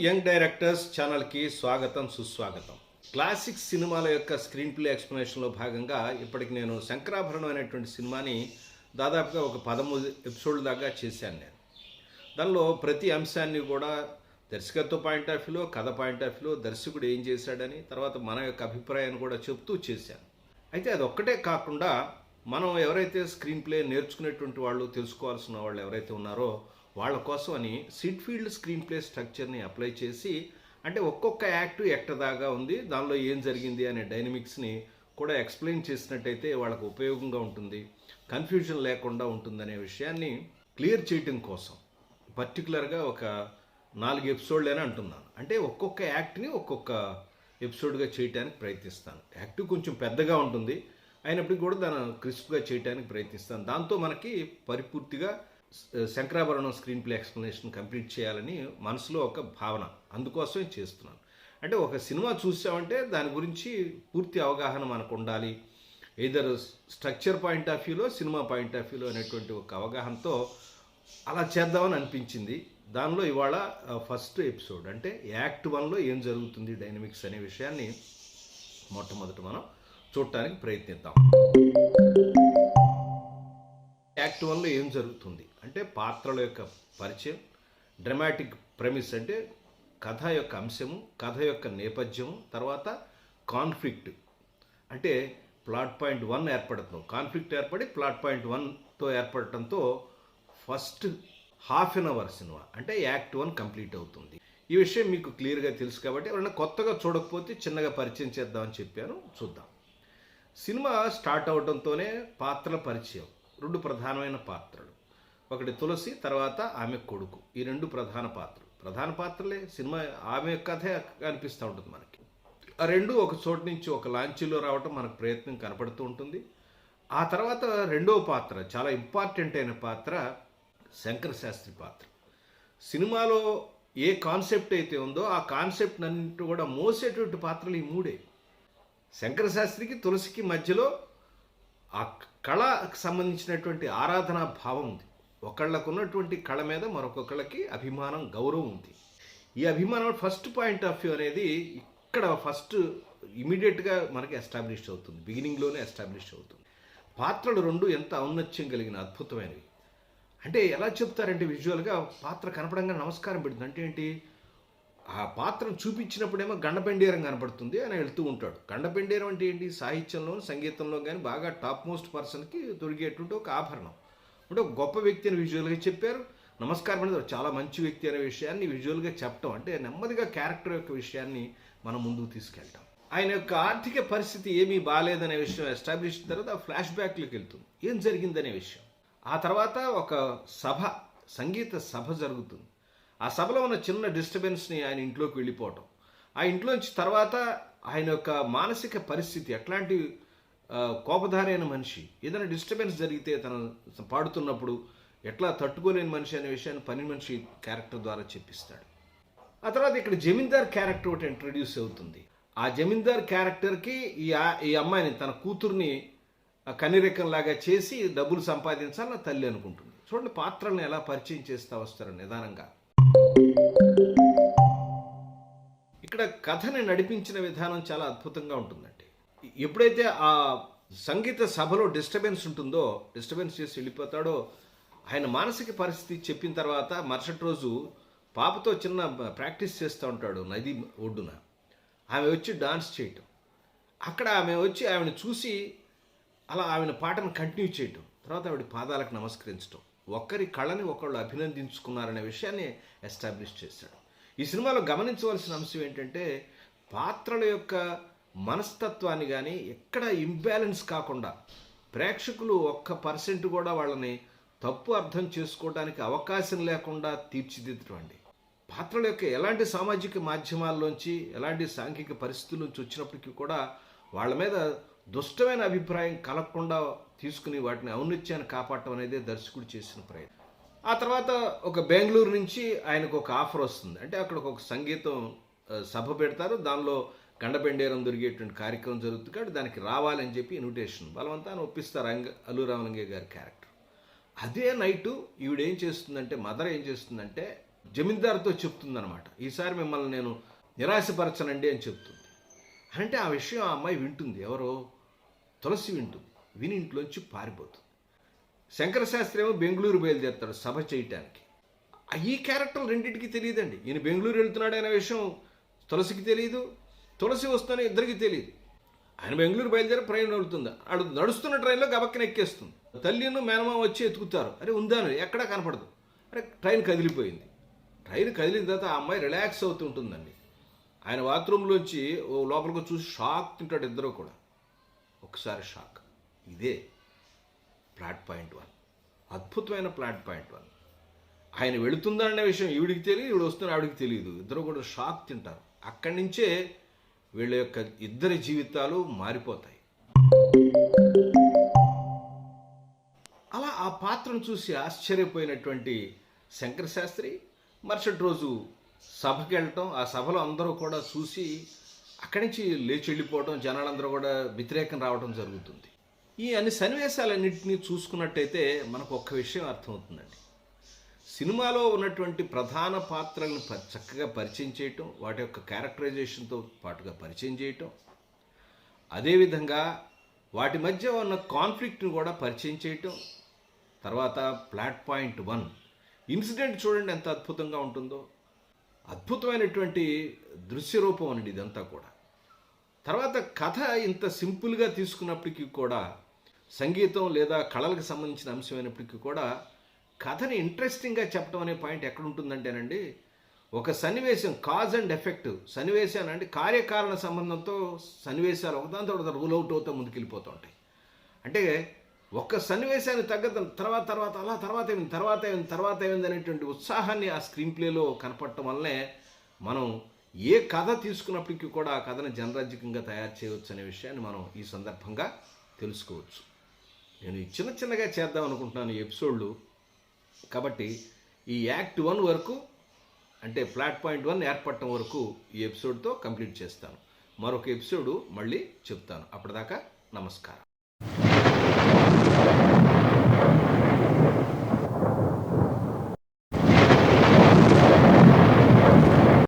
Young directors ఛానల్కి స్వాగతం సుస్వాగతం. క్లాసిక్ సినిమాల యొక్క స్క్రీన్ ప్లే ఎక్స్ప్లెనేషన్లో భాగంగా ఇప్పటికి నేను శంకరాభరణం అనేటువంటి సినిమాని దాదాపుగా ఒక 13 ఎపిసోడ్ల దాకా చేశాను. నేను దానిలో ప్రతి అంశాన్ని కూడా దర్శకత్వ పాయింట్ ఆఫ్ వ్యూలో, కథ పాయింట్ ఆఫ్ వ్యూలో, దర్శకుడు ఏం చేశాడని, తర్వాత మన యొక్క అభిప్రాయాన్ని కూడా చెప్తూ చేశాను. అయితే అది ఒక్కటే కాకుండా మనం ఎవరైతే స్క్రీన్ ప్లే నేర్చుకునేటువంటి వాళ్ళు, తెలుసుకోవాల్సిన వాళ్ళు ఎవరైతే ఉన్నారో వాళ్ళ కోసం అని సిడ్ఫీల్డ్ స్క్రీన్ ప్లే స్ట్రక్చర్ని అప్లై చేసి, అంటే ఒక్కొక్క యాక్టు ఎక్కదాగా ఉంది, దానిలో ఏం జరిగింది అనే డైనమిక్స్ని కూడా ఎక్స్ప్లెయిన్ చేసినట్టయితే వాళ్ళకు ఉపయోగంగా ఉంటుంది, కన్ఫ్యూజన్ లేకుండా ఉంటుందనే విషయాన్ని క్లియర్ చేయటం కోసం పర్టికులర్గా ఒక 4 ఎపిసోడ్లేనే అంటున్నాను. అంటే ఒక్కొక్క యాక్ట్ని ఒక్కొక్క ఎపిసోడ్గా చేయడానికి ప్రయత్నిస్తాను. యాక్ట్ కొంచెం పెద్దగా ఉంటుంది, అయినప్పటికీ కూడా దాన్ని క్రిస్ప్గా చేయడానికి ప్రయత్నిస్తాను. దాంతో మనకి పరిపూర్తిగా Sankarabharanam screenplay explanation complete చేయాలని మనసులో ఒక భావన, అందుకోసమే చేస్తున్నాను. అంటే ఒక సినిమా చూసామంటే దాని గురించి పూర్తి అవగాహన మనకు ఉండాలి, ఎయిదర్ స్ట్రక్చర్ పాయింట్ ఆఫ్ వ్యూలో, సినిమా పాయింట్ ఆఫ్ వ్యూలో అనేటువంటి ఒక అవగాహనతో అలా చేద్దామని అనిపించింది. దానిలో ఇవాళ ఫస్ట్ ఎపిసోడ్, అంటే యాక్ట్ 1లో ఏం జరుగుతుంది డైనమిక్స్ అనే విషయాన్ని మొట్టమొదట మనం చూడటానికి ప్రయత్నిద్దాం. యాక్ట్ 1లో ఏం జరుగుతుంది అంటే పాత్రల యొక్క పరిచయం, డ్రమాటిక్ ప్రెమిస్ అంటే కథ యొక్క అంశము, కథ యొక్క నేపథ్యము, తర్వాత కాన్ఫ్లిక్ట్ అంటే ప్లాట్ పాయింట్ 1 ఏర్పడటం, కాన్ఫ్లిక్ట్ ఏర్పడి ప్లాట్ పాయింట్ 1తో ఏర్పడటంతో first half an hour cinema అంటే యాక్ట్ 1 కంప్లీట్ అవుతుంది. ఈ విషయం మీకు క్లియర్గా తెలుసు కాబట్టి ఎవరైనా కొత్తగా చూడకపోతే చిన్నగా పరిచయం చేద్దామని చెప్పాను, చూద్దాం. సినిమా స్టార్ట్ అవడంతోనే పాత్రల పరిచయం. 2 ప్రధానమైన పాత్రలు, ఒకటి తులసి, తర్వాత ఆమె కొడుకు. ఈ 2 ప్రధాన పాత్రలే. సినిమా ఆమె కథే అనిపిస్తూ ఉంటుంది మనకి. ఆ 2 ఒక చోటు నుంచి ఒక లాంచీలో రావటం మనకు ప్రయత్నం కనపడుతూ ఉంటుంది. ఆ తర్వాత రెండవ పాత్ర, చాలా ఇంపార్టెంట్ అయిన పాత్ర, శంకర శాస్త్రి పాత్ర. సినిమాలో ఏ కాన్సెప్ట్ అయితే ఉందో ఆ కాన్సెప్ట్ అన్నింటి కూడా మోసేటువంటి పాత్రలు ఈ 3. శంకర శాస్త్రికి తులసికి మధ్యలో ఆ కళకు సంబంధించినటువంటి ఆరాధనా భావం ఉంది. ఒకళ్ళకు ఉన్నటువంటి కళ మీద మరొకళ్ళకి అభిమానం, గౌరవం ఉంది. ఈ అభిమానం ఫస్ట్ పాయింట్ ఆఫ్ వ్యూ అనేది ఇక్కడ ఫస్ట్ ఇమీడియట్గా మనకి ఎస్టాబ్లిష్ అవుతుంది, బిగినింగ్లోనే ఎస్టాబ్లిష్ అవుతుంది. పాత్రలు 2 ఎంత ఔన్నత్యం కలిగిన అద్భుతమైనవి. అంటే ఎలా చెప్తారంటే విజువల్గా పాత్ర కనపడంగా నమస్కారం పెడుతుంది. అంటే ఏంటి, ఆ పాత్రను చూపించినప్పుడేమో గండపెండేరం కనపడుతుంది, ఆయన వెళ్తూ ఉంటాడు. గండపెండేరం అంటే ఏంటి, సాహిత్యంలో, సంగీతంలో కానీ బాగా టాప్ మోస్ట్ పర్సన్కి దొరికేటువంటి ఒక ఆభరణం. అంటే ఒక గొప్ప వ్యక్తి అని విజువల్గా చెప్పారు, నమస్కారం అనేది చాలా మంచి వ్యక్తి అనే విషయాన్ని విజువల్గా చెప్పడం, అంటే నెమ్మదిగా క్యారెక్టర్ యొక్క విషయాన్ని మనం ముందుకు తీసుకెళ్తాం. ఆయన యొక్క ఆర్థిక పరిస్థితి ఏమీ బాగాలేదనే విషయం ఎస్టాబ్లిష్ అయిన తర్వాత ఫ్లాష్ బ్యాక్లోకి వెళ్తుంది, ఏం జరిగిందనే విషయం. ఆ తర్వాత ఒక సభ, సంగీత సభ జరుగుతుంది. ఆ సభలో ఉన్న చిన్న డిస్టర్బెన్స్ని ఆయన ఇంట్లోకి వెళ్ళిపోవటం, ఆ ఇంట్లోంచి తర్వాత ఆయన యొక్క మానసిక పరిస్థితి, ఎట్లాంటి కోపధారైన మనిషి, ఏదైనా డిస్టర్బెన్స్ జరిగితే తను పాడుతున్నప్పుడు ఎట్లా తట్టుకోలేని మనిషి అనే విషయాన్ని పని మనిషి క్యారెక్టర్ ద్వారా చెప్పిస్తాడు. ఆ తర్వాత ఇక్కడ జమీందార్ క్యారెక్టర్ ఒకటి ఇంట్రడ్యూస్ అవుతుంది. ఆ జమీందార్ క్యారెక్టర్కి ఈ అమ్మాయిని, తన కూతుర్ని కనిరెక్కంలాగా చేసి డబ్బులు సంపాదించాలని తల్లి అనుకుంటుంది. చూడండి పాత్రలను ఎలా పరిచయం చేస్తూ వస్తారు నిదానంగా. ఇక్కడ కథని నడిపించిన విధానం చాలా అద్భుతంగా ఉంటుందండి. ఎప్పుడైతే ఆ సంగీత సభలో డిస్టర్బెన్స్ ఉంటుందో, డిస్టర్బెన్స్ చేసి వెళ్ళిపోతాడో, ఆయన మానసిక పరిస్థితి చెప్పిన తర్వాత మరుసటి రోజు పాపతో చిన్న ప్రాక్టీస్ చేస్తూ ఉంటాడు నది ఒడ్డున. ఆమె వచ్చి డాన్స్ చేయటం, అక్కడ ఆమె వచ్చి ఆమెను చూసి అలా ఆమెను పాటను కంటిన్యూ చేయటం, తర్వాత ఆవిడ పాదాలకు నమస్కరించడం, ఒకరి కళని ఒకళ్ళు అభినందించుకున్నారనే విషయాన్ని ఎస్టాబ్లిష్ చేశాడు. ఈ సినిమాలో గమనించవలసిన అంశం ఏంటంటే పాత్రల యొక్క మనస్తత్వాన్ని కానీ ఎక్కడ ఇంబ్యాలెన్స్ కాకుండా, ప్రేక్షకులు 1% కూడా వాళ్ళని తప్పు అర్థం చేసుకోవడానికి అవకాశం లేకుండా తీర్చిదిద్దటం అండి. పాత్రల యొక్క ఎలాంటి సామాజిక మాధ్యమాల్లోంచి, ఎలాంటి సాంఘిక పరిస్థితుల నుంచి వచ్చినప్పటికీ కూడా వాళ్ళ మీద దుష్టమైన అభిప్రాయం కలగకుండా తీసుకుని వాటిని ఔన్నత్యాన్ని కాపాడటం అనేది దర్శకుడు చేసిన ప్రయత్నం. ఆ తర్వాత ఒక బెంగళూరు నుంచి ఆయనకు ఒక ఆఫర్ వస్తుంది. అంటే అక్కడ ఒక సంగీతం సభ పెడతారు, దానిలో గండపెండేరం దొరికేటువంటి కార్యక్రమం జరుగుతుంది కాబట్టి దానికి రావాలని చెప్పి ఇన్విటేషన్ బలవంతాన్ని ఒప్పిస్తారు అల్లు రామలింగయ్య గారి క్యారెక్టర్. అదే నైటు ఈవిడేం చేస్తుందంటే, మదర్ ఏం చేస్తుందంటే జమీందారుతో చెప్తుందనమాట, ఈసారి మిమ్మల్ని నేను నిరాశపరచనండి అని చెప్తుంది. అంటే ఆ విషయం ఆ అమ్మాయి వింటుంది. ఎవరో తులసి వింటుంది. విని ఇంట్లోంచి పారిపోతుంది. శంకర శాస్త్రి ఏమో బెంగళూరు బయలుదేరుతాడు సభ చేయటానికి. ఈ క్యారెక్టర్ రెండింటికి తెలియదండి. ఈయన బెంగళూరు వెళ్తున్నాడు అనే విషయం తులసికి తెలియదు, తులసి వస్తుందని ఇద్దరికి తెలియదు. ఆయన బెంగళూరు బయలుదేరి ట్రైన్ వెళ్తుంది. నడుస్తున్న ట్రైన్లో గబక్కన ఎక్కేస్తుంది. తల్లిను మేనమామ వచ్చి ఎత్తుకుతారు. అరే ఉందాను, ఎక్కడా కనపడదు. అరే ట్రైన్ కదిలిపోయింది. ట్రైన్ కదిలిన తర్వాత ఆ అమ్మాయి రిలాక్స్ అవుతుంటుందండి. ఆయన బాత్రూంలోంచి ఓ లోపలికి చూసి షాక్ తింటాడు ఇద్దరు కూడా. ఒకసారి షాక్. ఇదే ప్లాట్ పాయింట్ 1. అద్భుతమైన ప్లాట్ పాయింట్ 1. ఆయన వెళుతుందనే విషయం ఈవిడికి తెలియదు, ఈవిడ వస్తున్న ఆవిడికి తెలియదు. ఇద్దరు కూడా షాక్ తింటారు. అక్కడి నుంచే వీళ్ళ యొక్క ఇద్దరి జీవితాలు మారిపోతాయి. అలా ఆ పాత్రను చూసి ఆశ్చర్యపోయినటువంటి శంకర శాస్త్రి మరుసటి రోజు సభకి వెళ్ళటం, ఆ సభలో అందరూ కూడా చూసి అక్కడి నుంచి లేచి వెళ్ళిపోవడం, జనాలందరూ కూడా వ్యతిరేకం రావడం జరుగుతుంది. ఈ అన్ని సన్నివేశాలన్నింటినీ చూసుకున్నట్టయితే మనకు ఒక్క విషయం అర్థమవుతుందండి. సినిమాలో ఉన్నటువంటి ప్రధాన పాత్రలను చక్కగా పరిచయం చేయటం, వాటి యొక్క క్యారెక్టరైజేషన్తో పాటుగా పరిచయం చేయటం, అదేవిధంగా వాటి మధ్య ఉన్న కాన్ఫ్లిక్ట్ని కూడా పరిచయం చేయటం, తర్వాత ప్లాట్ పాయింట్ 1 ఇన్సిడెంట్ చూడండి ఎంత అద్భుతంగా ఉంటుందో. అద్భుతమైనటువంటి దృశ్యరూపం అండి ఇదంతా కూడా. తర్వాత కథ ఇంత సింపుల్గా తీసుకున్నప్పటికీ కూడా, సంగీతం లేదా కళలకు సంబంధించిన అంశమైనప్పటికీ కూడా కథని ఇంట్రెస్టింగ్గా చెప్పడం అనే పాయింట్ ఎక్కడ ఉంటుందంటేనండి, ఒక సన్నివేశం కాజ్ అండ్ ఎఫెక్ట్ సన్నివేశాలు అంటే కార్యకారణ సంబంధంతో సన్నివేశాలు ఒకదాంతో ఒకటి రూల్ అవుట్ అవుతూ ముందుకెళ్ళిపోతూ ఉంటాయి. అంటే ఒక్క సన్నివేశాన్ని తర్వాత ఏమైంది అనేటువంటి ఉత్సాహాన్ని ఆ స్క్రీన్ ప్లేలో కనపడటం వల్లనే మనం ఏ కథ తీసుకున్నప్పటికీ కూడా ఆ కథను జనరంజకంగా తయారు చేయవచ్చు అనే విషయాన్ని మనం ఈ సందర్భంగా తెలుసుకోవచ్చు. నేను చిన్నగా చేద్దాం అనుకుంటున్నాను ఈ ఎపిసోడ్లు. కాబట్టి ఈ యాక్ట్ 1 వరకు అంటే ప్లాట్ పాయింట్ 1 ఏర్పడటం వరకు ఈ ఎపిసోడ్తో కంప్లీట్ చేస్తాను. మరొక ఎపిసోడు మళ్ళీ చెప్తాను. అప్పటిదాకా నమస్కారం.